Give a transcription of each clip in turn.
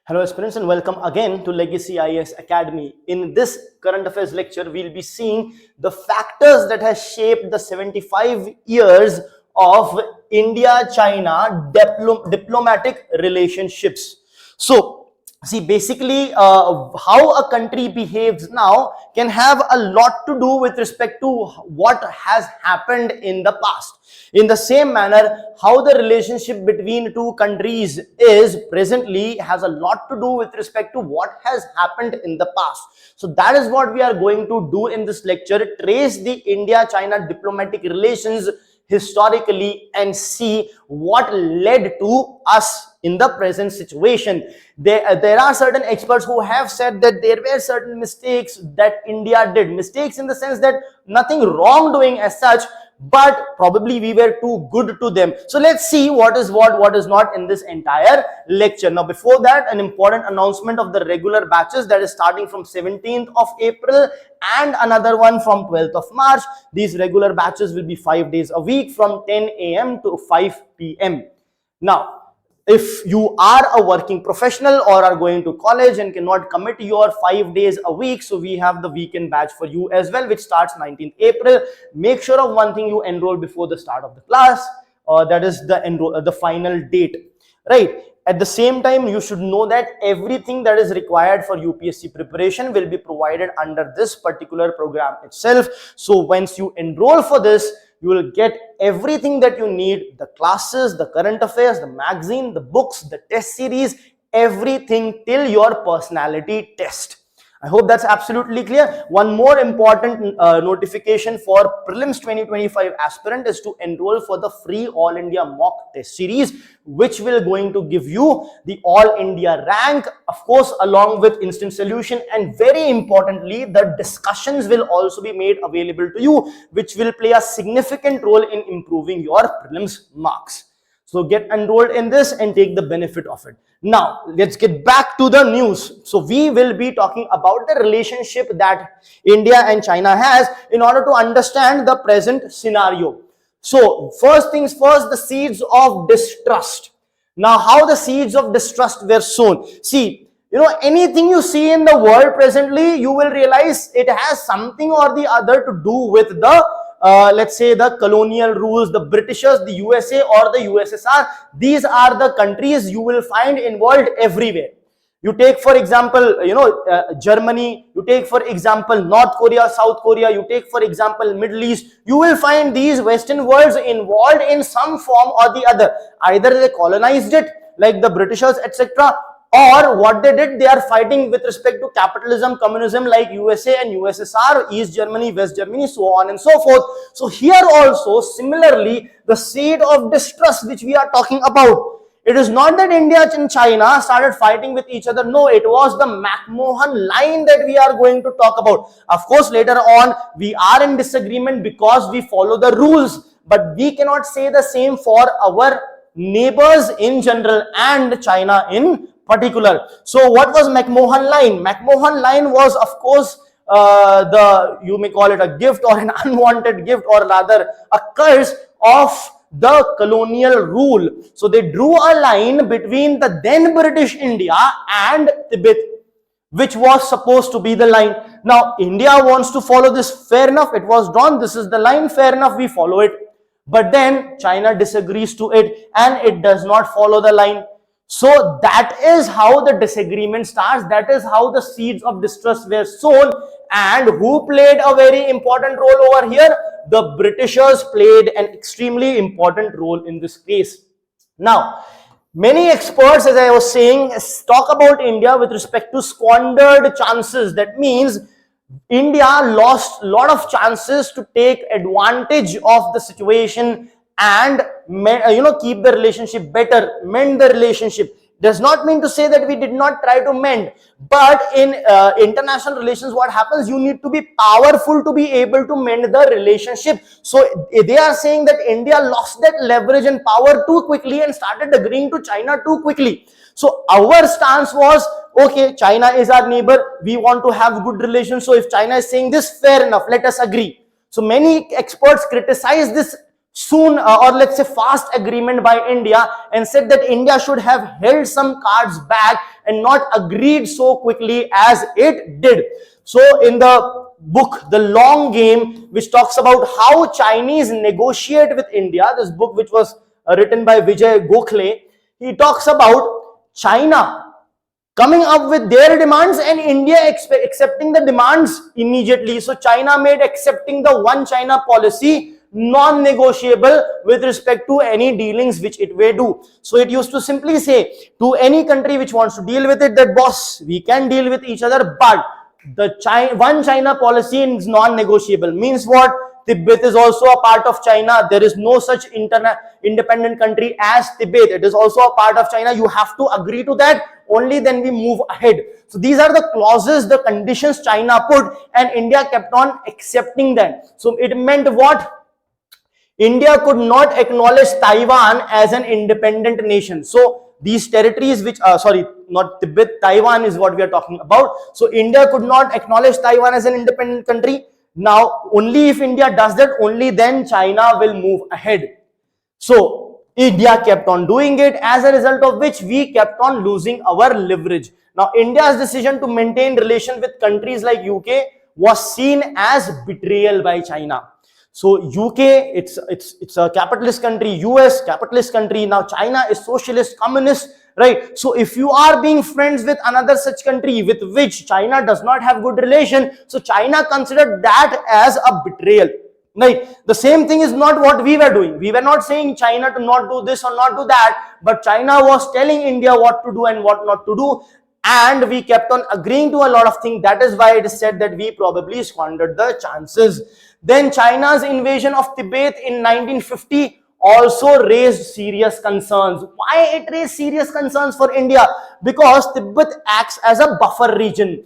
Hello aspirants and welcome again to Legacy IAS Academy. In this current affairs lecture, we'll be seeing the factors that has shaped the 75 years of India-China diplomatic relationships. So, see, basically how a country behaves now can have a lot to do with respect to what has happened in the past. In the same manner, how the relationship between two countries is presently has a lot to do with respect to what has happened in the past. So that is what we are going to do in this lecture, trace the India-China diplomatic relations historically and see what led to us in the present situation. There are certain experts who have said that there were certain mistakes that India did. Mistakes in the sense that nothing wrongdoing as such, but probably we were too good to them. So let's see what is what is not in this entire lecture. Now before that, an important announcement of the regular batches that is starting from 17th of April and another one from 12th of March. These regular batches will be 5 days a week from 10 a.m. to 5 p.m. Now, if you are a working professional or are going to college and cannot commit your 5 days a week, so we have the weekend batch for you as well, which starts 19th April. Make sure of one thing: you enroll before the start of the class. That is the final date, right? At the same time, you should know that everything that is required for UPSC preparation will be provided under this particular program itself. So once you enroll for this, you will get everything that you need: the classes, the current affairs, the magazine, the books, the test series, everything till your personality test. I hope that's absolutely clear. One more important notification for prelims 2025 aspirant is to enroll for the free All India mock test series, which will going to give you the All India rank, of course, along with instant solution, and very importantly, the discussions will also be made available to you, which will play a significant role in improving your prelims marks. So get enrolled in this and take the benefit of it. Now, let's get back to the news. So we will be talking about the relationship that India and China has in order to understand the present scenario. So first things first, the seeds of distrust. Now, how the seeds of distrust were sown. See, anything you see in the world presently, you will realize it has something or the other to do with the let's say the colonial rules, the Britishers, the USA or the USSR. These are the countries you will find involved everywhere. You take for example, Germany, you take for example North Korea, South Korea, you take for example Middle East, you will find these Western worlds involved in some form or the other. Either they colonized it like the Britishers, etc., or what they did, they are fighting with respect to capitalism, communism like USA and USSR, East Germany, West Germany, so on and so forth. So here also, similarly, the seed of distrust which we are talking about, it is not that India and China started fighting with each other. No, it was the McMahon line that we are going to talk about. Of course, later on, we are in disagreement because we follow the rules, but we cannot say the same for our neighbors in general and China in particular. So what was McMahon line? McMahon line was, of course, you may call it a gift or an unwanted gift, or rather a curse of the colonial rule. So they drew a line between the then British India and Tibet, which was supposed to be the line. Now India wants to follow this, fair enough, it was drawn, this is the line, fair enough, we follow it. But then China disagrees to it and it does not follow the line. So that is how the disagreement starts. That is how the seeds of distrust were sown. And who played a very important role over here? The Britishers played an extremely important role in this case. Now, many experts, as I was saying, talk about India with respect to squandered chances. That means India lost a lot of chances to take advantage of the situation and keep the relationship better, mend the relationship. Does not mean to say that we did not try to mend, but in international relations, what happens, you need to be powerful to be able to mend the relationship. So they are saying that India lost that leverage and power too quickly and started agreeing to China too quickly. So our stance was, okay, China is our neighbor, we want to have good relations, so if China is saying this, fair enough, let us agree. So many experts criticize this soon or let's say fast agreement by India and said that India should have held some cards back and not agreed so quickly as it did. So in the book The Long Game, which talks about how Chinese negotiate with India, this book which was written by Vijay Gokhale, he talks about China coming up with their demands and India accepting the demands immediately. So China made accepting the one China policy non-negotiable with respect to any dealings which it may do. So it used to simply say to any country which wants to deal with it that boss, we can deal with each other, but the one China policy is non-negotiable. Means what? Tibet is also a part of China. There is no such independent country as Tibet. It is also a part of China. You have to agree to that. Only then we move ahead. So these are the clauses, the conditions China put, and India kept on accepting them. So it meant what? India could not acknowledge Taiwan as an independent nation. So these territories which, not Tibet, Taiwan is what we are talking about. So India could not acknowledge Taiwan as an independent country. Now, only if India does that, only then China will move ahead. So India kept on doing it, as a result of which we kept on losing our leverage. Now, India's decision to maintain relations with countries like UK was seen as betrayal by China. So UK, it's a capitalist country, US capitalist country. Now China is socialist, communist, right? So if you are being friends with another such country with which China does not have good relation, so China considered that as a betrayal. Right? The same thing is not what we were doing. We were not saying China to not do this or not do that, but China was telling India what to do and what not to do. And we kept on agreeing to a lot of things. That is why it is said that we probably squandered the chances. Then China's invasion of Tibet in 1950 also raised serious concerns. Why it raised serious concerns for India? Because Tibet acts as a buffer region.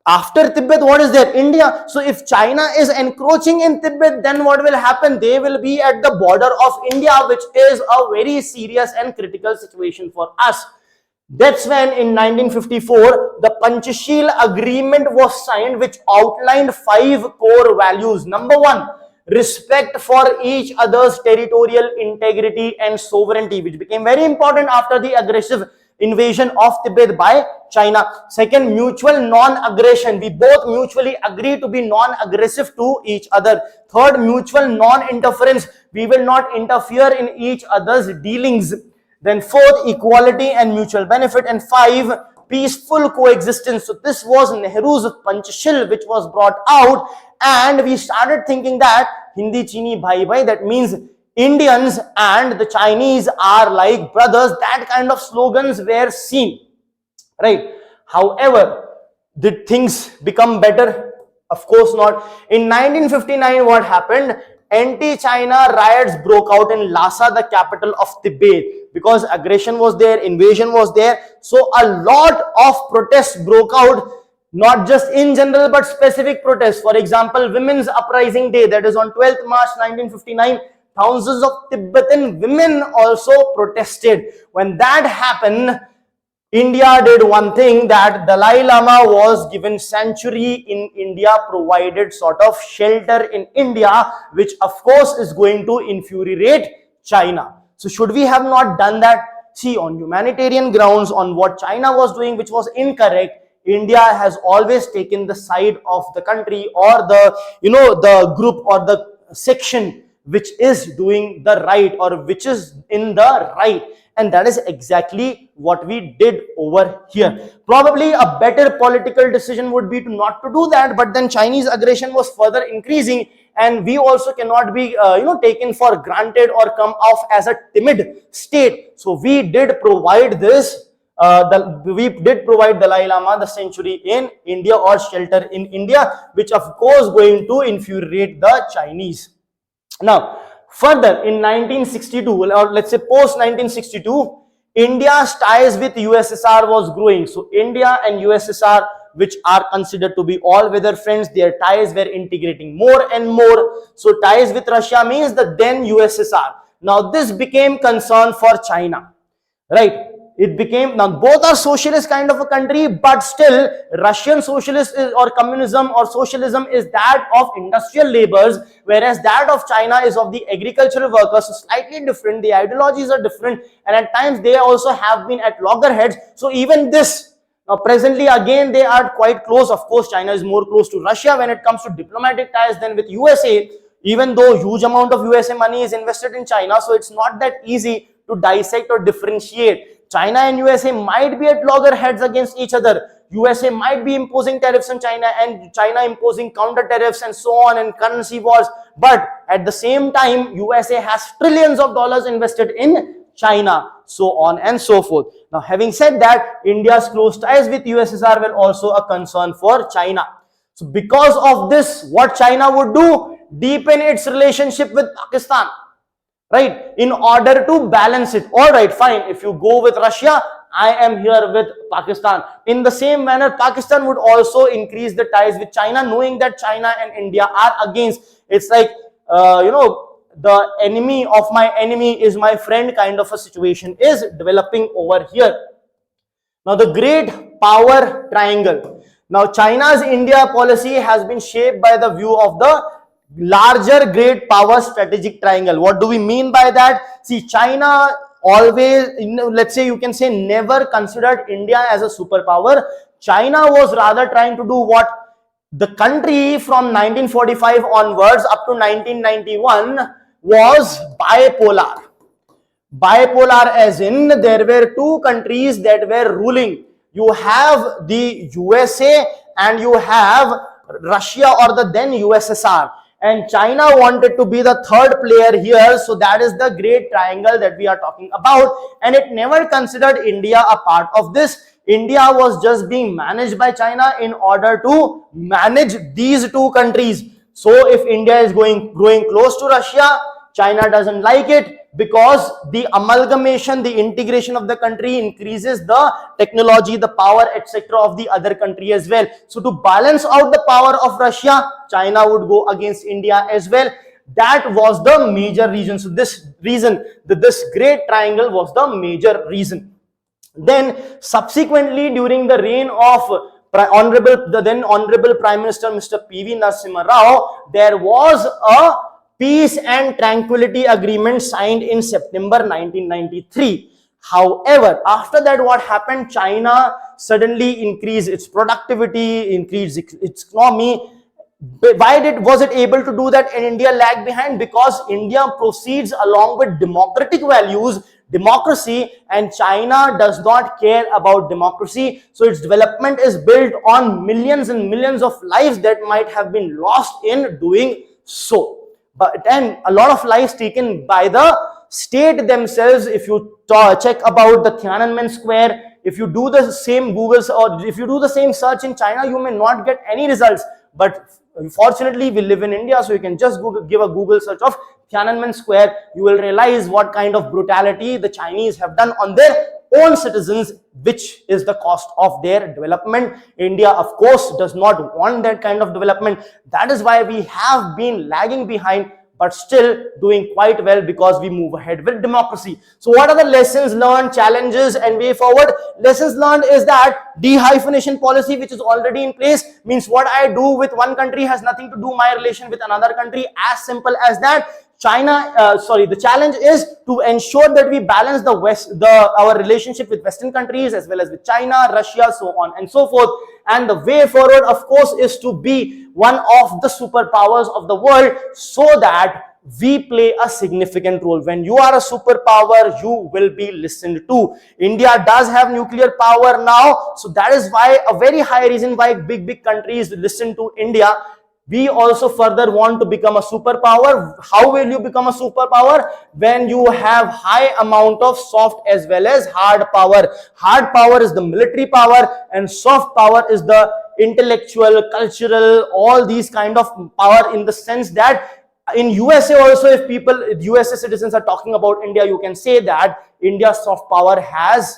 After Tibet, what is there? India. So if China is encroaching in Tibet, then what will happen? They will be at the border of India, which is a very serious and critical situation for us. That's when in 1954, the Panchsheel Agreement was signed, which outlined 5 core values. Number 1, respect for each other's territorial integrity and sovereignty, which became very important after the aggressive invasion of Tibet by China. Second, mutual non-aggression. We both mutually agree to be non-aggressive to each other. Third, mutual non-interference. We will not interfere in each other's dealings. Then fourth, equality and mutual benefit. And 5, peaceful coexistence. So this was Nehru's Panchsheel, which was brought out, and we started thinking that Hindi Chini Bhai Bhai, that means Indians and the Chinese are like brothers. That kind of slogans were seen, right? However, did things become better? Of course not. In 1959, what happened? Anti-China riots broke out in Lhasa, the capital of Tibet, because aggression was there, invasion was there. So a lot of protests broke out, not just in general, but specific protests. For example, Women's Uprising Day, that is on 12th March 1959. Thousands of Tibetan women also protested. When that happened, India did one thing, that Dalai Lama was given sanctuary in India, provided sort of shelter in India, which of course is going to infuriate China. So should we have not done that? See, on humanitarian grounds, on what China was doing, which was incorrect, India has always taken the side of the country or the, the group or the section which is doing the right or which is in the right. And that is exactly what we did over here. Probably a better political decision would be to not to do that, but then Chinese aggression was further increasing, and we also cannot be taken for granted or come off as a timid state. So we did provide this. We did provide Dalai Lama the sanctuary in India or shelter in India, which of course going to infuriate the Chinese. Now, further in 1962, or let's say post 1962, India's ties with USSR was growing. So India and USSR, which are considered to be all-weather friends, their ties were integrating more and more. So ties with Russia means the then USSR. Now this became concern for China, right? It became, now both are socialist kind of a country, but still Russian socialist is, or communism or socialism is that of industrial laborers, whereas that of China is of the agricultural workers. So slightly different, the ideologies are different, and at times they also have been at loggerheads. So even this, now presently again they are quite close. Of course China is more close to Russia when it comes to diplomatic ties than with USA, even though huge amount of USA money is invested in China. So it's not that easy to dissect or differentiate. China and USA might be at loggerheads against each other. USA might be imposing tariffs on China and China imposing counter tariffs and so on, and currency wars. But at the same time, USA has trillions of dollars invested in China, so on and so forth. Now, having said that, India's close ties with USSR were also a concern for China. So because of this, what China would do? Deepen its relationship with Pakistan, right, in order to balance it. All right, fine, if you go with Russia, I am here with Pakistan. In the same manner, Pakistan would also increase the ties with China, knowing that China and India are against. It's like, the enemy of my enemy is my friend kind of a situation is developing over here. Now, the great power triangle. Now, China's India policy has been shaped by the view of the larger great power strategic triangle. What do we mean by that? See, China always, let's say you can say, never considered India as a superpower. China was rather trying to do what? The country from 1945 onwards up to 1991 was bipolar. Bipolar as in there were two countries that were ruling. You have the USA and you have Russia, or the then USSR. And China wanted to be the third player here. So that is the great triangle that we are talking about. And it never considered India a part of this. India was just being managed by China in order to manage these two countries. So if India is growing close to Russia, China doesn't like it, because the amalgamation, the integration of the country increases the technology, the power, etc. of the other country as well. So to balance out the power of Russia, China would go against India as well. That was the major reason. So this reason, this great triangle was the major reason. Then subsequently, during the reign of the then Honorable Prime Minister Mr. P.V. Narasimha Rao, there was a Peace and Tranquility Agreement signed in September 1993. However, after that, what happened? China suddenly increased its productivity, increased its economy. Why was it able to do that and India lagged behind? Because India proceeds along with democratic values, democracy, and China does not care about democracy. So its development is built on millions and millions of lives that might have been lost in doing so. But then a lot of lives taken by the state themselves. If you check about the Tiananmen Square, if you do the same Google's, or if you do the same search in China, you may not get any results. But fortunately, we live in India, so you can just give a Google search of Tiananmen Square. You will realize what kind of brutality the Chinese have done on their own citizens, which is the cost of their development. India, of course, does not want that kind of development. That is why we have been lagging behind, but still doing quite well, because we move ahead with democracy. So what are the lessons learned, challenges, and way forward? Lessons learned is that dehyphenation policy, which is already in place, means what I do with one country has nothing to do my relation with another country. As simple as that. The challenge is to ensure that we balance our relationship with Western countries as well as with China, Russia, so on and so forth. And the way forward, of course, is to be one of the superpowers of the world, so that we play a significant role. When you are a superpower, you will be listened to. India does have nuclear power now, so that is why a very high reason why big countries listen to India. We also further want to become a superpower. How will you become a superpower? When you have high amount of soft as well as hard power. Hard power is the military power, and soft power is the intellectual, cultural, all these kind of power, in the sense that in USA also, if USA citizens are talking about India, you can say that India's soft power has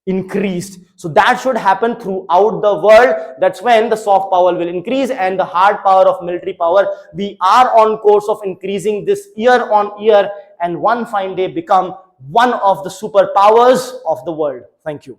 increased. So that should happen throughout the world. That's when the soft power will increase, and the hard power of military power, we are on course of increasing this year on year, and one fine day become one of the superpowers of the world. Thank you.